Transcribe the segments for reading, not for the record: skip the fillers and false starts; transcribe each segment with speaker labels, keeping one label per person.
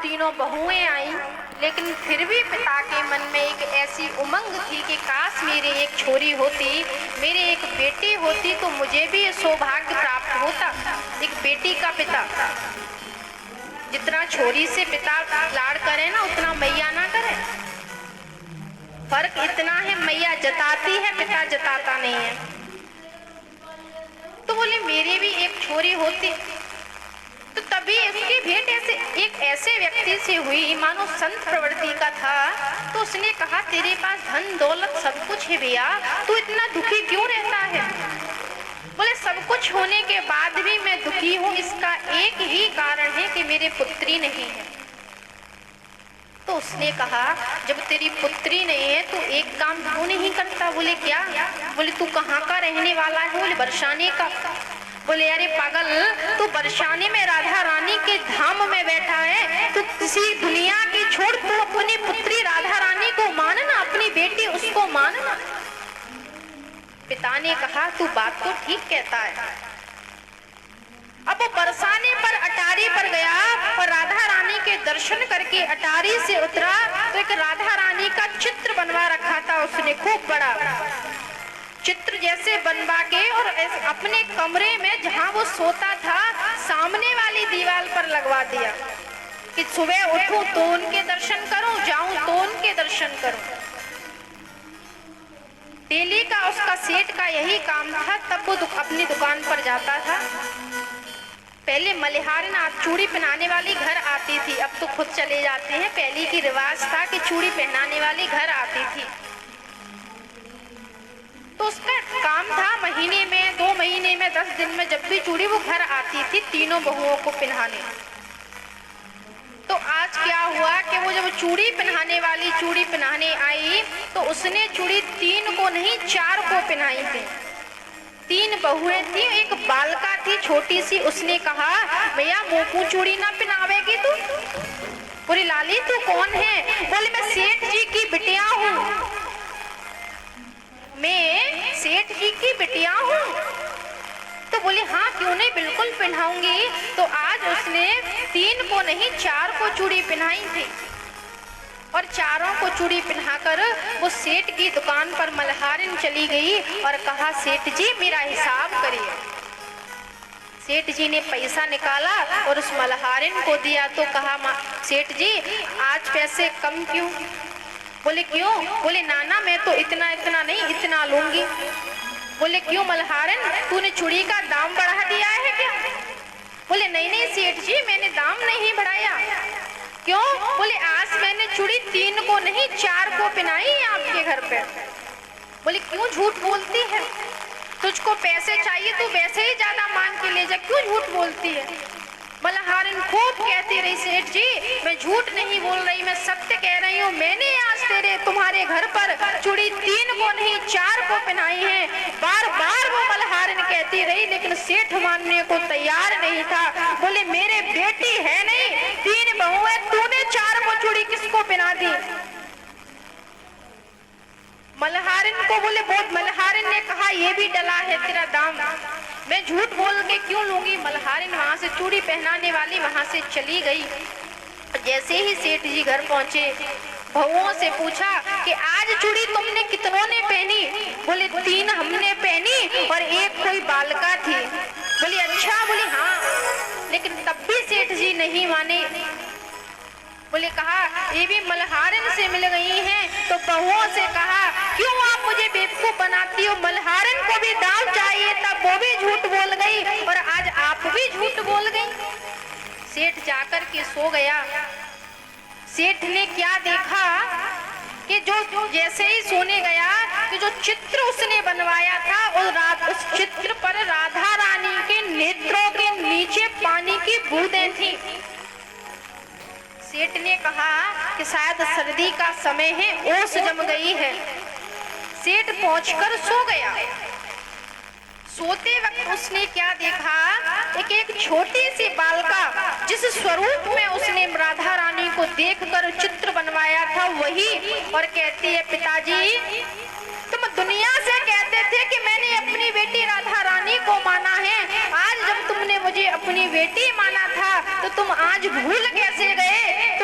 Speaker 1: तीनों बहुएं आई, लेकिन फिर भी पिता के मन में एक ऐसी उमंग थी कि काश मेरी एक छोरी होती, मेरी एक बेटी होती तो मुझे भी सौभाग्य प्राप्त होता। एक बेटी का पिता, जितना छोरी से पिता लाड़ करे ना उतना मैया ना करे। फर्क इतना है, मैया जताती है, पिता जताता नहीं है। तो बोले मेरी भी एक छोरी होती। तो तभी उसकी भेंट ऐसे व्यक्ति से हुई मानो संत प्रवृत्ति का था। तो उसने कहा तेरे पास धन दौलत सब कुछ है भैया, तू इतना दुखी क्यों रहता है? बोले सब कुछ होने के बाद भी मैं दुखी हूँ, इसका एक ही कारण है कि मेरी पुत्री नहीं है। तो उसने कहा जब तेरी पुत्री नहीं है तो एक काम क्यों नहीं करता? बोले क्या? बोले तू कहाँ का रहने वाला है? बोले बरसाने का। बोले अरे पागल, तू बरसाने में राधा रानी के धाम में बैठा है, तू किसी दुनिया की छोड़, तू अपनी पुत्री राधा रानी को मानना, अपनी बेटी उसको मानना। पिता ने कहा तू बात तो ठीक कहता है। अब वो बरसाने पर अटारी पर गया और राधा रानी के दर्शन करके अटारी से उतरा तो एक राधा रानी का चित्र बनवा रखा था उसने, खूब बड़ा चित्र जैसे बनवा के, और अपने कमरे में जहां वो सोता था सामने वाली दीवार पर लगवा दिया कि सुबह उठूं तो उनके दर्शन करूं, जाऊं तो उनके दर्शन करूं। डेली का उसका सेठ का यही काम था। तब वो अपनी दुकान पर जाता था। पहले मलिहारिन चूड़ी पहनाने वाली घर आती थी, अब तो खुद चले जाते हैं। पहले की रिवाज था कि चूड़ी पहनाने वाली घर आती थी। तो उसका काम था महीने में, 2 महीने में, 10 दिन में, जब भी चूड़ी वो घर आती थी तीनों बहुओं को पहनाने। तो आज क्या हुआ कि वो जब चूड़ी पहनाने वाली चूड़ी पहनाने आई तो उसने चूड़ी 3 को नहीं 4 को पहनाई थी। 3 बहुएं थी, एक बालका थी छोटी सी। उसने कहा भैया मोकू चूड़ी ना पहनावेगी तू? बोली लाली तू कौन है? बोले मैं सेठ जी की बिटिया हूँ, मैं सेठ जी की बिटिया हूँ। तो बोले हाँ क्यों नहीं, बिल्कुल पहनाऊंगी। तो आज उसने 3 को नहीं 4 को चूड़ी पहनाई थी और 4 को चूड़ी पहनाकर वो सेठ की दुकान पर मल्हारिन चली गई और कहा सेठ जी मेरा हिसाब करिए। सेठ जी ने पैसा निकाला और उस मल्हारिन को दिया। तो कहा सेठ जी आज पैसे कम क्यों? बोले क्यों? बोले नाना मैं तो इतना इतना नहीं इतना लूंगी। बोले क्यों मल्हारिन, तूने चूड़ी का दाम बढ़ा दिया है क्या? बोले नहीं नहीं सेठ जी मैंने दाम नहीं बढ़ाया। क्यों? बोले आज मैंने चूड़ी 3 को नहीं 4 को पहनाई है आपके घर पे। बोले क्यों झूठ बोलती है? तुझको पैसे चाहिए तो वैसे ही ज्यादा मांग के ले जा, क्यों झूठ बोलती है? मल्हारिन खूब कहती रही सेठ जी मैं झूठ नहीं बोल रही, मैं सत्य कह रही हूँ। मैंने आज तुम्हारे घर पर चूड़ी 3 को नहीं 4 को पहनाई है। बार बार वो मल्हारिन कहती रही लेकिन सेठ मानने को तैयार नहीं था। बोले मेरे बेटी है नहीं, 3 बहू है, तूने 4 को चूड़ी किसको पहना दी? मल्हारिन को बोले बहुत। मल्हारिन ने कहा ये भी डला है तेरा दाम, मैं झूठ बोल के क्यों लूंगी? मल्हारिन वहां से चूड़ी पहनाने वाली वहां से चली गई। जैसे ही सेठ जी घर पहुंचे बहुओं से पूछा कि आज चूड़ी तुमने कितनों ने पहनी? बोले 3 हमने पहनी और एक कोई बालका थी। बोली अच्छा? बोली हाँ। लेकिन तब भी सेठ जी नहीं माने। बोले कहा ये भी मल्हारिन से मिल गई हैं। तो बहुओं से कहा क्यों आप मुझे बेवकूफ बनाती हो? मल्हारिन को भी दाम चाहिए था, वो भी झूठ बोल गई और आज आप भी झूठ बोल गई। सेठ जाकर के सो गया। सेठ ने क्या देखा कि जो जैसे ही सोने गया कि जो चित्र उसने बनवाया था उस चित्र पर राधा रानी के नेत्रों के नीचे पानी की बूंदें थी। सेठ ने कहा कि शायद सर्दी का समय है, ओस जम गई है। सेठ पहुंचकर सो गया। सोते वक्त उसने क्या देखा, एक छोटी सी बालिका जिस स्वरूप में उसने राधा रानी को देखकर चित्र बनवाया था वही, और कहती है पिताजी तुम दुनिया से कहते थे कि मैंने अपनी बेटी राधा रानी को माना है, आज जब तुमने मुझे अपनी बेटी माना था तो तुम आज भूल कैसे गए?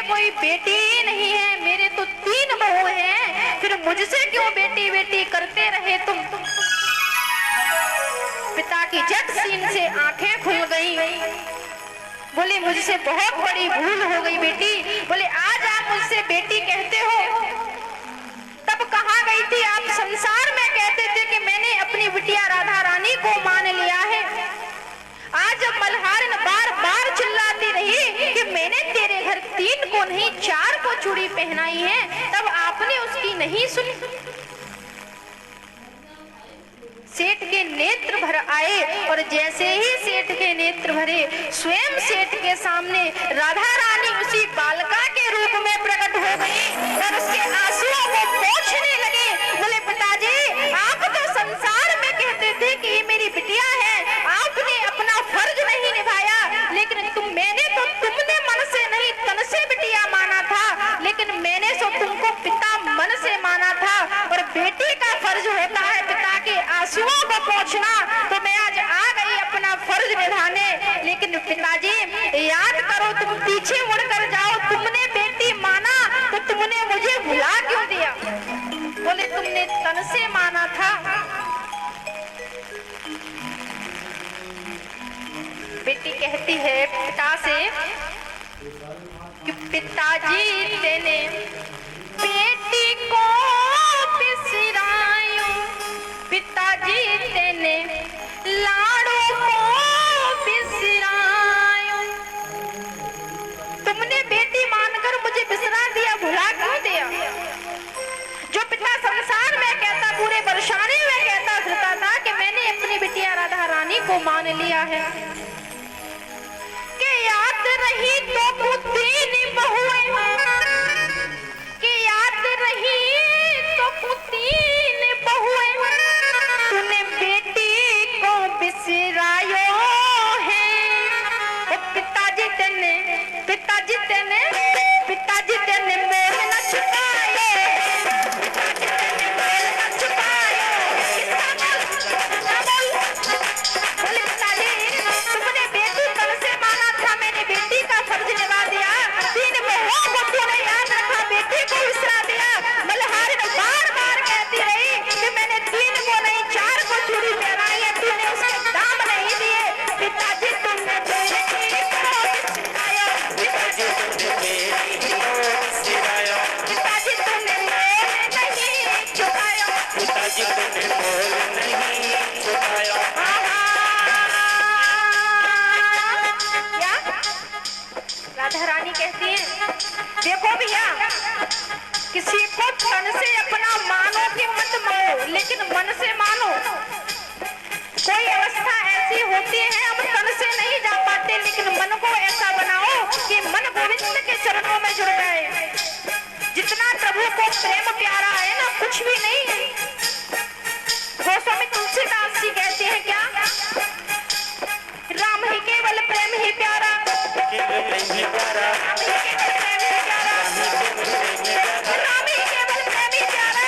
Speaker 1: कोई बेटी ही नहीं है, मेरे तो 3 बहू हैं, फिर मुझसे क्यों बेटी बेटी करते रहे तुम। पिता की झट सीन से आंखें खुल गई। बोले मुझसे बहुत बड़ी भूल हो गई बेटी। बोले आज आप मुझसे बेटी कहते हो, तब कहाँ गई थी आप? संसार में कहते थे कि मैंने अपनी बिटिया राधा रानी को मान लिया है। आज जब मल्हार बार बार चिल्लाती रही कि मैंने तेरे घर 3 को नहीं 4 को चूड़ी पहनाई है, तब आपने उसकी नहीं सुनी। सेठ के नेत्र भर आए और जैसे ही सेठ के नेत्र भरे, स्वयं सेठ के सामने राधा रानी उसी बालिका के रूप में प्रकट हो गई और उसके आंसुओं को पोंछने लगे। बोले पिताजी, आप तो संसार में कहते थे कि ये मेरी बिटिया है, आपने अपना फर्ज नहीं निभाया, लेकिन तुमने मन से नहीं तन से बिटिया माना था, लेकिन मैंने तो तुमको पिता मन से माना था। और बेटी का फर्ज होता है पिता के आंसुओं को पोंछना, तो मैं आज आ गई अपना फर्ज निभाने। लेकिन पिताजी याद करो, तुम पीछे मुड़कर जाओ, तुमने बेटी माना तो तुमने मुझे भुला क्यों दिया? बोले तुमने तन से माना था। बेटी कहती है पिता से कि पिताजी तेने बेटी को बिसरायो, पिताजी तेने लाड़ो को बिसरायो। तुमने बेटी मानकर मुझे बिसरा दिया, भुला क्यों दिया? जो पिता संसार में कहता, पूरे बरसाने में कहता फिरता था कि मैंने अपनी बिटिया राधा रानी को मान लिया है। कि याद रही तो 3 बहुएं, कि याद रही तो 3 बहुएं, तूने बेटी को बिसरायो है। पिताजी तेने मोह न छुपाए, पिताजी तेने मोह न छुपाए। बोले पिताजी, तुमने बेटी तन से माना था, मैंने बेटी का फर्ज निभा दिया। 3 बहुओं को तूने याद रखा, बेटी को बिसरा दिया। मल्हार बार बार कहती रही कि मैंने 3 को नहीं 4 को चूड़ी पहनाई है, तूने उसके दाम नहीं दिए। पिताजी तुमने बेटी को बिसराया, पिताजी तुमने बेटी को बिसराया, पिताजी तुमने मोल नहीं चुकाया, पिताजी तुमने मोल नहीं चुकाया। क्या राधा रानी कहती है, देखो भैया, किसी को तन से अपना मानो कि मत मानो, लेकिन मन से मानो। कोई अवस्था ऐसी होती है हम तन से नहीं जा पाते, लेकिन मन को ऐसा बनाओ कि मन गोविंद के चरणों में जुड़ जाए। जितना प्रभु को प्रेम प्यारा है ना, कुछ भी नहीं है। गोस्वामी तुलसीदास जी कहते हैं क्या, राम ही केवल प्रेम ही प्यारा, केवल प्रेम ही प्यारा, राम ही केवल प्रेम ही प्यारा, राम ही केवल प्रेम ही प्यारा,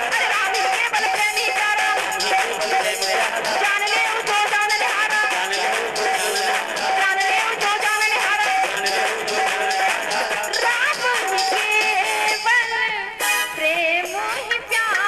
Speaker 1: अरे राम ही केवल प्रेम ही प्यारा। जान ले जो जानने हारा, जान ले जो जानने हारा, राम ही केवल प्रेम ही प्यारा।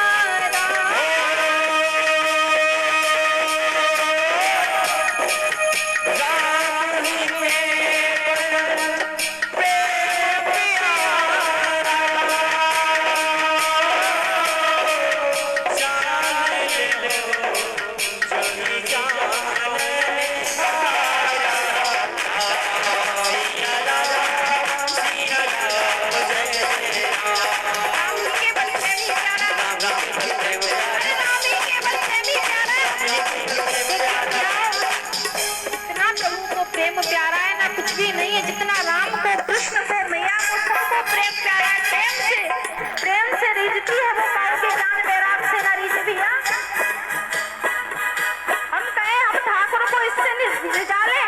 Speaker 1: प्रेम प्यारा है ना, कुछ भी नहीं है। जितना राम को, कृष्ण को, मैया को, सबको प्रेम प्यारा है। प्रेम से रिझती है वो पाओ के जान, बैराग से ना रिझ भैया। हम कहें हम ठाकुर को इससे रिझा लें